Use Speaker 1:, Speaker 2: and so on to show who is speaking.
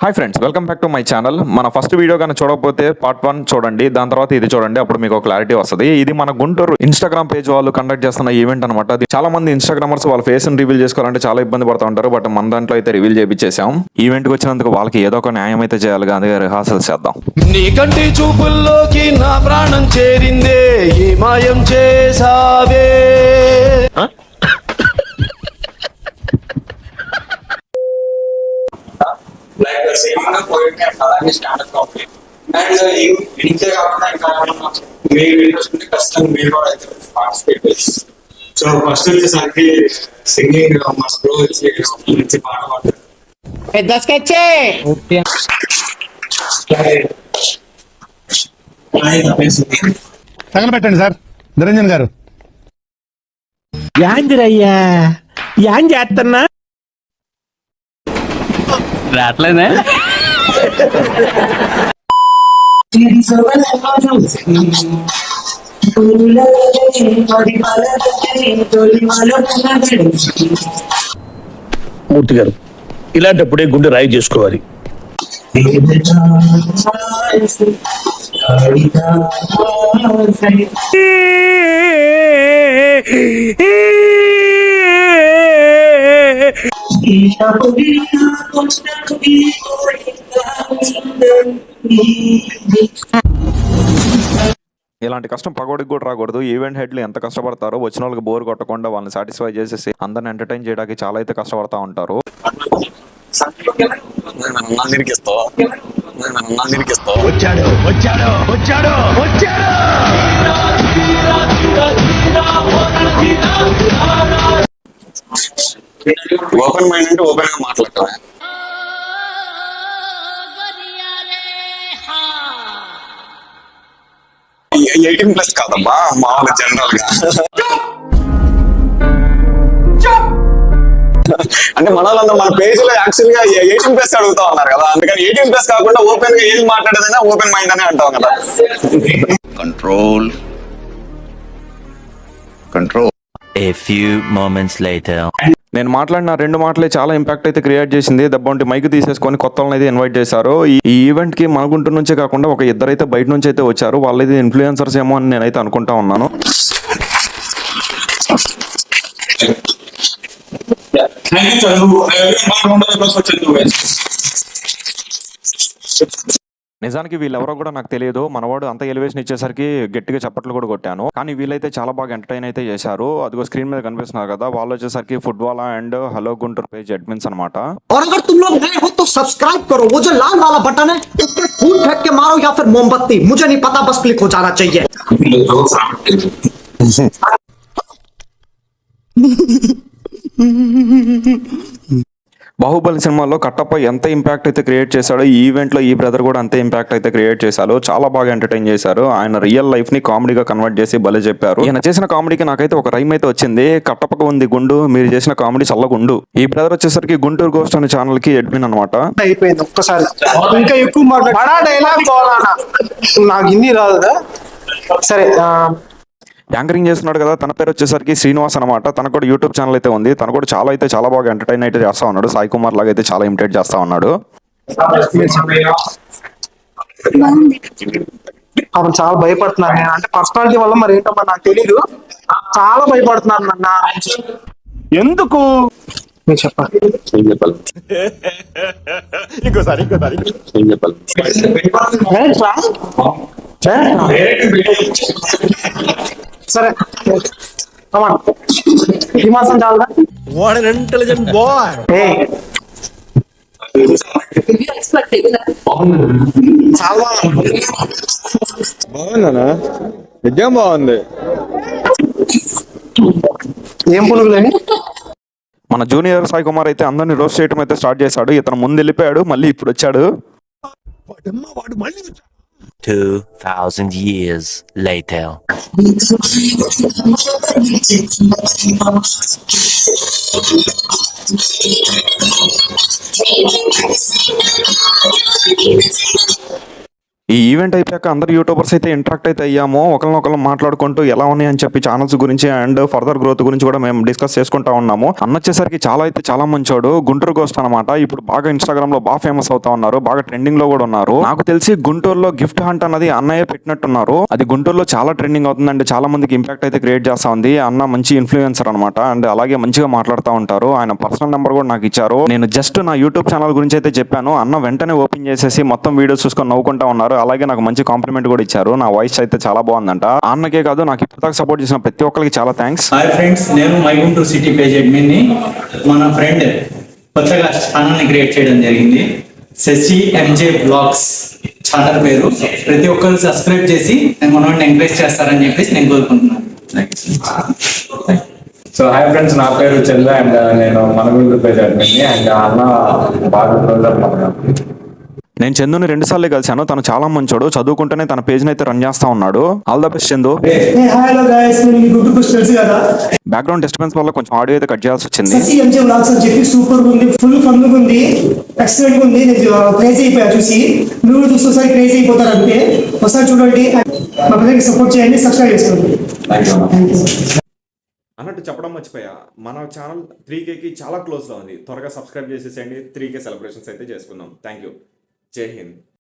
Speaker 1: Hi friends, welcome back to my channel. మన first video కానీ చూడకపోతే పార్ట్ 1 చూడండి, దాని తర్వాత ఇది చూడండి, అప్పుడు మీకు క్లారిటీ వస్తుంది. ఇది మన గుంటూరు ఇన్స్టాగ్రామ్ పేజ్ వాళ్ళు కండక్ట్ చేస్తున్న ఈవెంట్ అనమాట. అది చాలా మంది ఇన్స్టాగ్రామర్స్ వాళ్ళ ఫేస్ ని రివీల్ చేసుకోవాలంటే చాలా ఇబ్బంది పడుతూ ఉంటారు. బట్ మన దాంట్లో అయితే రివీల్ చేయించేసాం. ఈవెంట్ కి వచ్చినందుకు వాళ్ళకి ఏదో ఒక న్యాయం అయితే చేయాలి, అదే రిహార్సల్ చేద్దాం.
Speaker 2: నీ కంటి చూపుల్లోకి నా ప్రాణం చేరిందే, ఏ మాయం చేసావే.
Speaker 3: Like the same poet and అలాగే స్టాండర్డ్ కాపీ అండ్ ఇంతే కాకుండా ఇంకా మీరు ఇంట్రెస్ట్ ఉంటే ఖచ్చితంగా మీరు కూడా అయితే పార్టిసిపేట్ చేసి. సో ఫస్ట్ వచ్చేసరికి సింగింగ్ మా స్కూల్ వచ్చి మంచి పాట పాడారు.
Speaker 4: పెద్ద స్కెచ్
Speaker 5: తగలబెట్టండి సార్ నిరంజన్ గారు.
Speaker 4: యాందిరయ్యా యాం చేస్తున్నా రాట్లేనే
Speaker 6: మూర్తి గారు, ఇలాంటప్పుడే గుండె రాయి చేసుకోవాలి.
Speaker 1: ఇలాంటి కష్టం పగోడికి కూడా రాకూడదు. ఈవెంట్ హెడ్లు ఎంత కష్టపడతారో, వచ్చిన వాళ్ళకి బోర్ కొట్టకుండా వాళ్ళని సాటిస్ఫై చేసేసి అందరిని ఎంటర్టైన్ చేయడానికి చాలా అయితే కష్టపడతా ఉంటారు.
Speaker 6: వచ్చాడు వచ్చాడు వచ్చాడు వచ్చాడు.
Speaker 3: ఓపెన్ మైండ్ అంటే ఓపెన్ గా మాట్లాడటమే. ఎయిటీన్ ప్లస్ కాదమ్మా, మామూలు జనరల్ గా. అంటే మన వాళ్ళందరూ మన పేజ్ లో యాక్చువల్ గా 18+ అడుగుతా ఉన్నారు కదా, అందుకని 18+ కాకుండా ఓపెన్ గా ఏది మాట్లాడేదైనా ఓపెన్ మైండ్ అనే అంటాం కదా.
Speaker 6: Control control.
Speaker 7: A few moments later.
Speaker 1: నేను మాట్లాడిన 2 మాటలే చాలా ఇంపాక్ట్ అయితే క్రియేట్ చేసింది. దబ్బంటి మైక్ తీసేసుకొని కొత్త వాళ్ళని అయితే ఇన్వైట్ చేశారు. ఈ ఈవెంట్ కి మన గుంటూరు నుంచే కాకుండా ఒక ఇద్దరైతే బయట నుంచి అయితే వచ్చారు. వాళ్ళైతే ఇన్ఫ్లుయెన్సర్స్ ఏమో అని నేనైతే అనుకుంటా ఉన్నాను. నిజానికి వీళ్ళెవరో కూడా నాకు తెలియదు. మనవాడు అంత ఎలివేషన్ ఇచ్చేసరికి గట్టిగా చప్పట్లు కూడా కొట్టాను. కానీ వీళ్ళైతే చాలా బాగా ఎంటర్టైన్ అయితే చేశారు. అదిగో స్క్రీన్ మీద కనిపిస్తున్నారు కదా, వాళ్ళు వచ్చేసరికి football and hello Guntur page admins అనమాట.
Speaker 8: और अगर तुम लोग नए हो तो सब्सक्राइब करो, वो जो लाल वाला बटन है उस पर फूल फेंक के मारो या फिर मोमबत्ती, मुझे नहीं पता, बस क्लिक हो जाना चाहिए.
Speaker 1: బాహుబలి సినిమాలో కట్టప్ప ఎంత ఇంపాక్ట్ అయితే క్రియేట్ చేశాడో, ఈ ఈవెంట్ లో ఈ బ్రదర్ కూడా అంతే ఇంపాక్ట్ అయితే క్రియేట్ చేశారు. చాలా బాగా ఎంటర్టైన్ చేశారు. ఆయన రియల్ లైఫ్ ని కామెడీగా కన్వర్ట్ చేసి భలే చెప్పారు. ఈయన చేసిన కామెడీకి నాకైతే ఒక రైమ్ అయితే వచ్చింది. కట్టప్పక ఉంది గుండు, మీరు చేసిన కామెడీ చల్లగుండు. ఈ బ్రదర్ వచ్చేసరికి గుంటూరు గోస్ట్ అనే ఛానల్ కి అడ్మిన్ అనమాట.
Speaker 5: అయిపోయింది ఒక్కసారి ఇంకా ఎక్కువ మాట్లాడు. డైలాగ్ నాకు హిందీ రాదు. సరే,
Speaker 1: యాంకరింగ్ చేస్తున్నాడు కదా, తన పేరు వచ్చేసరికి శ్రీనివాస్ అనమాట. తనకు కూడా యూట్యూబ్ ఛానల్ అయితే ఉంది. తను కూడా చాలా బాగా ఎంటర్టైన్ అయితే చేస్తా ఉన్నాడు. సాయి కుమార్ లాగా అయితే చాలా ఇమిటేట్ చేస్తా ఉన్నాడు.
Speaker 5: అప్పుడు చాలా భయపడుతున్నారు. నేను అంటే పర్సనాలిటీ వల్ల మరి ఏంటో మరి నాకు తెలీదు, చాలా భయపడుతున్నారు నన్న. ఎందుకు నేను చెప్పాలి? ఇంకోసారి సరే, ఈ మాసం చాలా
Speaker 6: ఇంటెలిజెంట్ బాయ్.
Speaker 9: బాగుందనా? నిజం బాగుంది.
Speaker 5: ఏం పునుగులని.
Speaker 1: మన జూనియర్ సాయి కుమార్ అయితే అందరిని రోస్ట్ చేయడం అయితే స్టార్ట్ చేశాడు. ఇతను ముందు వెళ్ళిపోయాడు, మళ్ళీ ఇప్పుడు వచ్చాడు.
Speaker 7: 2000 years later.
Speaker 1: ఈ ఈవెంట్ అయిపోయాక అందరు యూట్యూబర్స్ అయితే ఇంటరాక్ట్ అయితే అయ్యాము, ఒకరినొకరు మాట్లాడుకుంటూ ఎలా ఉన్నాయి అని చెప్పి ఛానల్స్ గురించి అండ్ ఫర్దర్ గ్రోత్ గురించి కూడా మేము డిస్కస్ చేసుకుంటా ఉన్నాము. అన్న వచ్చేసరికి చాలా మంచోడు, గుంటూరు గోస్ట్ అనమాట. ఇప్పుడు బాగా ఇన్స్టాగ్రామ్ లో బాగా ఫేమస్ అవుతా ఉన్నారు, బాగా ట్రెండింగ్ లో కూడా ఉన్నారు. నాకు తెలిసి గుంటూరులో గిఫ్ట్ హంట్ అన్నది అన్నయ్య పెట్టినట్టున్నారు. అది గుంటూరులో చాలా ట్రెండింగ్ అవుతుంది అండ్ చాలా మందికి ఇంపాక్ట్ అయితే క్రియేట్ చేస్తా ఉంది. అన్న మంచి ఇన్ఫ్లుయెన్సర్ అనమాట అండ్ అలాగే మంచిగా మాట్లాడుతూ ఉంటారు. ఆయన పర్సనల్ నెంబర్ కూడా నాకు ఇచ్చారు. నేను జస్ట్ నా యూట్యూబ్ ఛానల్ గురించి అయితే చెప్పాను. అన్న వెంటనే ఓపెన్ చేసేసి మొత్తం వీడియోస్ చూసుకొని నవ్వుకుంటా ఉన్నారు. అలాగే నాకు మంచి కాంప్లిమెంట్ కూడా ఇచ్చారు. నా వాయిస్ అయితే చాలా బాగుందంట. అన్నకే కాదు, నాకు ఇప్పటిదాకా సపోర్ట్ చేసిన ప్రతి ఒక్కరికి చాలా థ్యాంక్స్.
Speaker 10: హాయ్ ఫ్రెండ్స్, నేను my Guntur city page admin ని. మన ఫ్రెండ్ కొత్తగా ఛానల్ ని క్రియేట్ చేయడం జరిగింది, శశి ఎంజే బ్లాగ్స్ ఛానల్ పేరు. ప్రతి ఒక్కరు సబ్స్క్రైబ్ చేసి మనల్ని ఎంకరేజ్ చేస్తారని చెప్పేసి నేను కోరుకుంటున్నాను.
Speaker 9: సో హాయ్ ఫ్రెండ్స్, నా పేరు చెల్ల అండ్ నేను మన గుంటూరు పేజ్ అడ్మిన్ అండ్ అన్న బాగా క్లోజ్ అన్నమాట.
Speaker 1: నేను చందుని 2 సార్లు కలిశాను. తను చాలా మంచోడు, చదువుకుంటూనే తన పేజ్ అయితే రన్ చేస్తా ఉన్నాడు. All the best Chandu.
Speaker 5: Hello guys, నేను గుంటూరు గోస్ట్ తెలుసు కదా.
Speaker 1: బ్యాక్గ్రౌండ్ డిస్టర్బెన్స్ వల్ల కొంచెం ఆడియో అయితే కట్ చేయాల్సి వచ్చింది.
Speaker 5: శశి ఎంజే వ్లాగ్స్ అని చెప్పి సూపర్ ఉంది, ఫుల్ ఫన్ ఉంది, ఎక్సలెంట్ ఉంది. నేను క్రేజ్ అయిపోయా చూసి. మీరు చూస్తే ఒకసారి క్రేజ్ అయిపోతారు అంతే. ఒకసారి చూడండి, మా పిల్లలకి సపోర్ట్ చేయండి, సబ్స్క్రైబ్ చేసుకోండి.
Speaker 1: అన్నట్టు చెప్పడం మర్చిపోయా, మన ఛానల్ 3Kకి చాలా క్లోజ్లో ఉంది. త్వరగా సబ్స్క్రైబ్ చేసేసేయండి. 3K సెలబ్రేషన్స్ అయితే చేసుకుందాం. Thank you. జై హింద్.